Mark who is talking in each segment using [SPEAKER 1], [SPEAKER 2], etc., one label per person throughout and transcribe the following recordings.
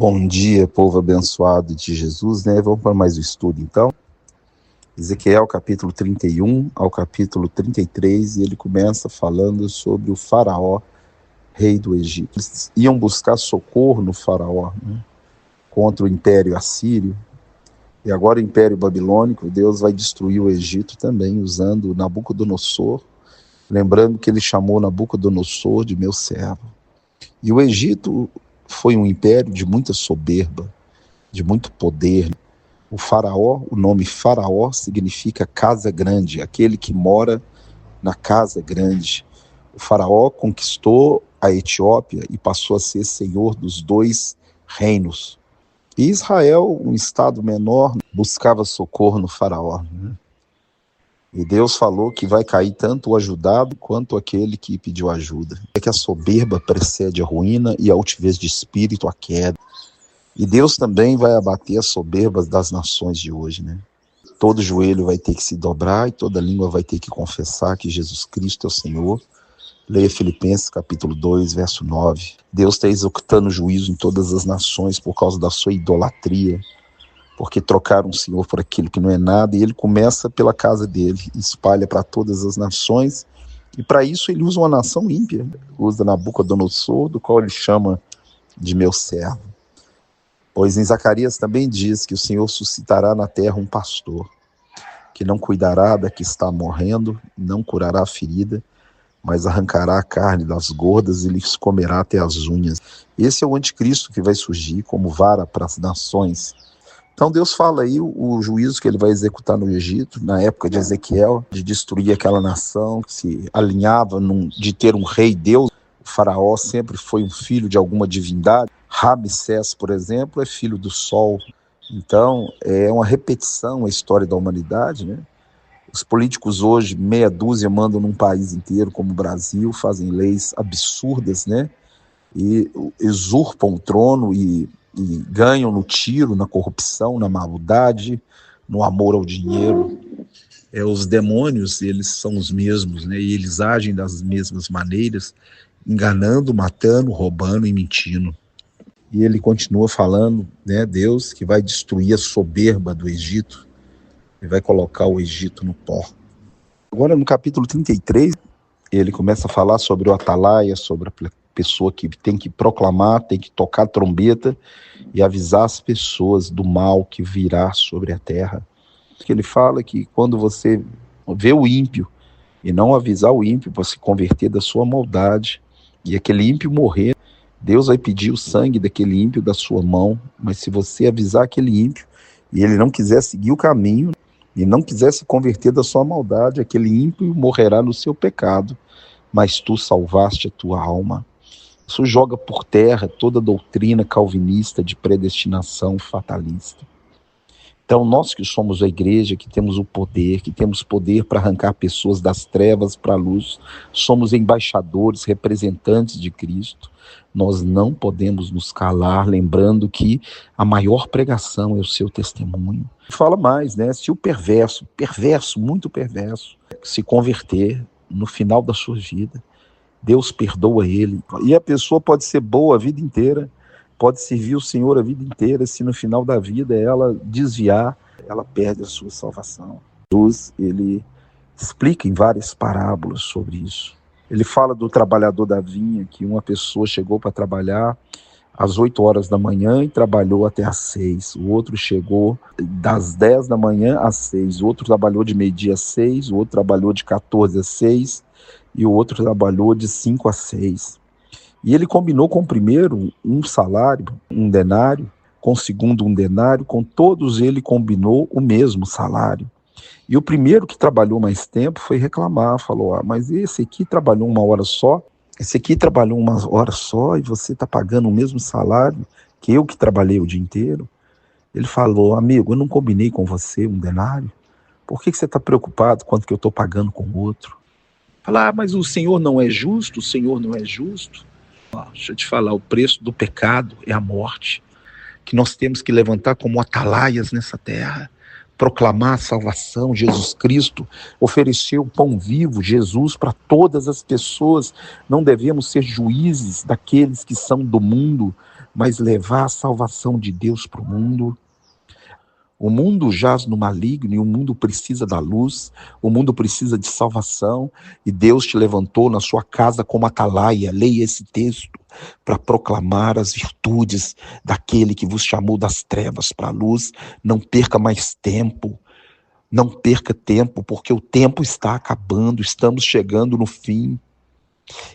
[SPEAKER 1] Bom dia, povo abençoado de Jesus, né? Vamos para mais um estudo, então. Ezequiel, capítulo 31 ao capítulo 33, e ele começa falando sobre o faraó, rei do Egito. Eles iam buscar socorro no faraó, né, contra o império assírio, e agora o império babilônico. Deus vai destruir o Egito também, usando Nabucodonosor, lembrando que ele chamou Nabucodonosor de meu servo. E o Egito foi um império de muita soberba, de muito poder. O faraó, o nome faraó significa casa grande, aquele que mora na casa grande. O faraó conquistou a Etiópia e passou a ser senhor dos dois reinos. E Israel, um estado menor, buscava socorro no faraó, né? E Deus falou que vai cair tanto o ajudado quanto aquele que pediu ajuda. É que a soberba precede a ruína e a altivez de espírito a queda. E Deus também vai abater as soberbas das nações de hoje, né? Todo joelho vai ter que se dobrar e toda língua vai ter que confessar que Jesus Cristo é o Senhor. Leia Filipenses capítulo 2, verso 9. Deus está executando juízo em todas as nações por causa da sua idolatria, porque trocaram o Senhor por aquilo que não é nada, e ele começa pela casa dele, espalha para todas as nações, e para isso ele usa uma nação ímpia, usa Nabucodonosor, do qual ele chama de meu servo. Pois em Zacarias também diz que o Senhor suscitará na terra um pastor, que não cuidará da que está morrendo, não curará a ferida, mas arrancará a carne das gordas e lhes comerá até as unhas. Esse é o anticristo que vai surgir como vara para as nações. Então Deus fala aí o juízo que ele vai executar no Egito, na época de Ezequiel, de destruir aquela nação que se alinhava de ter um rei Deus. O faraó sempre foi um filho de alguma divindade. Ramsés, por exemplo, é filho do sol. Então é uma repetição a história da humanidade, né? Os políticos hoje, meia dúzia, mandam num país inteiro como o Brasil, fazem leis absurdas, né? E usurpam o trono e ganham no tiro, na corrupção, na maldade, no amor ao dinheiro. Os demônios, eles são os mesmos, né? E eles agem das mesmas maneiras, enganando, matando, roubando e mentindo. E ele continua falando, né, Deus, que vai destruir a soberba do Egito e vai colocar o Egito no pó. Agora, no capítulo 33, ele começa a falar sobre o atalaia, sobre a pessoa que tem que proclamar, tem que tocar trombeta e avisar as pessoas do mal que virá sobre a terra. Ele fala que quando você vê o ímpio e não avisar o ímpio para se converter da sua maldade e aquele ímpio morrer, Deus vai pedir o sangue daquele ímpio da sua mão. Mas se você avisar aquele ímpio e ele não quiser seguir o caminho e não quiser se converter da sua maldade, aquele ímpio morrerá no seu pecado, mas tu salvaste a tua alma. Isso joga por terra toda a doutrina calvinista de predestinação fatalista. Então nós que somos a igreja, que temos o poder, que temos poder para arrancar pessoas das trevas para a luz, somos embaixadores, representantes de Cristo. Nós não podemos nos calar, lembrando que a maior pregação é o seu testemunho. Fala mais, né? Se o perverso, muito perverso, se converter no final da sua vida, Deus perdoa ele. E a pessoa pode ser boa a vida inteira, pode servir o Senhor a vida inteira, se no final da vida ela desviar, ela perde a sua salvação. Jesus, ele explica em várias parábolas sobre isso. Ele fala do trabalhador da vinha, que uma pessoa chegou para trabalhar às 8 horas da manhã e trabalhou até às 6. O outro chegou das 10 da manhã às 6. O outro trabalhou de meio-dia às 6. O outro trabalhou de 14 às 6. E o outro trabalhou de 5 às 6. E ele combinou com o primeiro um salário, um denário, com o segundo um denário, com todos ele combinou o mesmo salário. E o primeiro que trabalhou mais tempo foi reclamar, falou, mas esse aqui trabalhou 1 hora só, esse aqui trabalhou 1 hora só e você está pagando o mesmo salário que eu que trabalhei o dia inteiro. Ele falou, amigo, eu não combinei com você um denário, por que você está preocupado quanto que eu estou pagando com o outro? Fala, mas o Senhor não é justo, o Senhor não é justo. Deixa eu te falar, o preço do pecado é a morte, que nós temos que levantar como atalaias nessa terra, proclamar a salvação. Jesus Cristo ofereceu o pão vivo, Jesus, para todas as pessoas. Não devemos ser juízes daqueles que são do mundo, mas levar a salvação de Deus para o mundo. O mundo jaz no maligno e o mundo precisa da luz, o mundo precisa de salvação, e Deus te levantou na sua casa como atalaia. Leia esse texto para proclamar as virtudes daquele que vos chamou das trevas para a luz. Não perca mais tempo, não perca tempo, porque o tempo está acabando, estamos chegando no fim.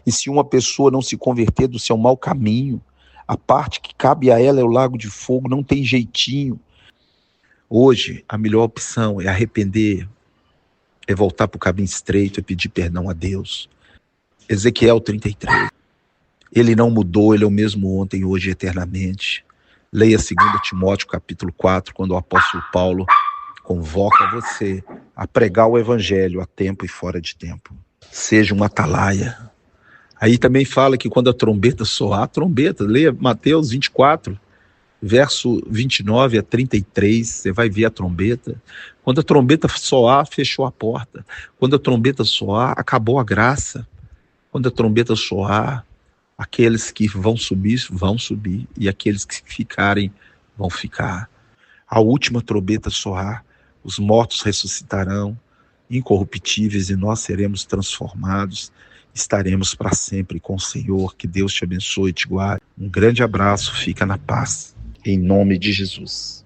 [SPEAKER 1] E se uma pessoa não se converter do seu mau caminho, a parte que cabe a ela é o lago de fogo, não tem jeitinho. Hoje, a melhor opção é arrepender, é voltar para o caminho estreito, é pedir perdão a Deus. Ezequiel 33. Ele não mudou, ele é o mesmo ontem, hoje e eternamente. Leia 2 Timóteo capítulo 4, quando o apóstolo Paulo convoca você a pregar o evangelho a tempo e fora de tempo. Seja um atalaia. Aí também fala que quando a trombeta soar, a trombeta, leia Mateus 24, verso 29 a 33, você vai ver a trombeta. Quando a trombeta soar, fechou a porta. Quando a trombeta soar, acabou a graça. Quando a trombeta soar, aqueles que vão subir, e aqueles que ficarem, vão ficar. A última trombeta soar, os mortos ressuscitarão, incorruptíveis, e nós seremos transformados. Estaremos para sempre com o Senhor. Que Deus te abençoe e te guarde. Um grande abraço, fica na paz. Em nome de Jesus.